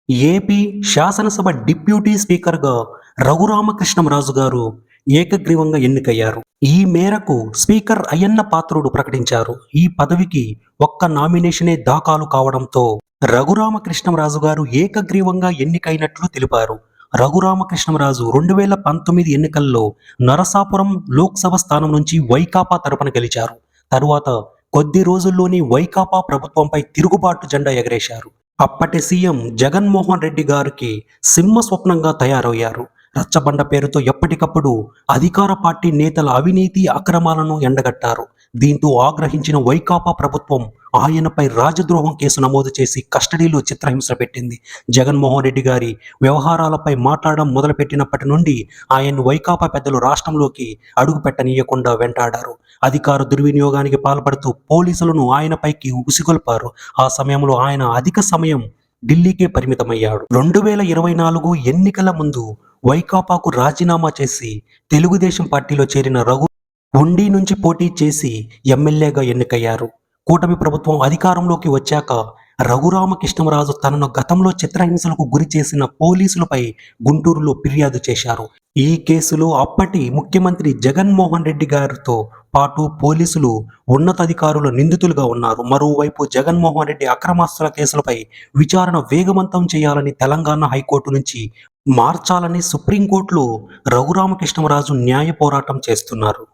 AP శాసనసభ deputy స్పీకర్గా రఘురామకృష్ణంరాజు గారు ఏకగ్రీవంగా ఎన్నికయ్యారు. ఈ మేరకు స్పీకర్ అయ్యన్న పాత్రుడు ప్రకటించారు. ఈ పదవికి ఒక్క నామినేషనే దాఖలు కావడంతో రఘురామకృష్ణంరాజు గారు ఏకగ్రీవంగా ఎన్నికైనట్లు తెలిపారు. రఘురామకృష్ణంరాజు 2019 ఎన్నికల్లో నరసాపురం లోక్సభ స్థానం నుంచి వైకాపా తరపున గెలిచారు. తరువాత కొద్ది రోజుల్లోనే వైకాపా ప్రభుత్వంపై తిరుగుబాటు జెండా ఎగరేశారు. అప్పటి సీఎం జగన్మోహన్ రెడ్డి గారికి సింహ స్వప్నంగా తయారయ్యారు. రచ్చబండ పేరుతో ఎప్పటికప్పుడు అధికార పార్టీ నేతల అవినీతి అక్రమాలను ఎండగట్టారు. దీంతో ఆగ్రహించిన వైకాపా ప్రభుత్వం ఆయనపై రాజద్రోహం కేసు నమోదు చేసి కస్టడీలో చిత్రహింస పెట్టింది. జగన్మోహన్ రెడ్డి గారి వ్యవహారాలపై మాట్లాడడం మొదలుపెట్టినప్పటి నుండి ఆయన్ను వైకాపా పెద్దలు రాష్ట్రంలోకి అడుగు పెట్టనీయకుండా వెంటాడారు. అధికార దుర్వినియోగానికి పాల్పడుతూ పోలీసులను ఆయనపైకి ఉసిగొల్పారు. ఆ సమయంలో ఆయన అధిక సమయం ఢిల్లీకే పరిమితమయ్యాడు. 2024 ఎన్నికల ముందు వైకాపాకు రాజీనామా చేసి తెలుగుదేశం పార్టీలో చేరిన రఘు ఉండి నుంచి పోటీ చేసి ఎమ్మెల్యేగా ఎన్నికయ్యారు. కూటమి ప్రభుత్వం అధికారంలోకి వచ్చాక రఘురామకృష్ణంరాజు తనను గతంలో చిత్రహింసలకు గురి చేసిన పోలీసులపై గుంటూరులో ఫిర్యాదు చేశారు. ఈ కేసులో అప్పటి ముఖ్యమంత్రి జగన్మోహన్ రెడ్డి గారితో పాటు పోలీసులు ఉన్నతాధికారులు నిందితులుగా ఉన్నారు. మరోవైపు జగన్మోహన్ రెడ్డి అక్రమాస్తుల కేసులపై విచారణ వేగవంతం చేయాలని తెలంగాణ హైకోర్టు నుంచి మార్చాలని సుప్రీంకోర్టులో రఘురామకృష్ణంరాజు న్యాయ పోరాటం చేస్తున్నారు.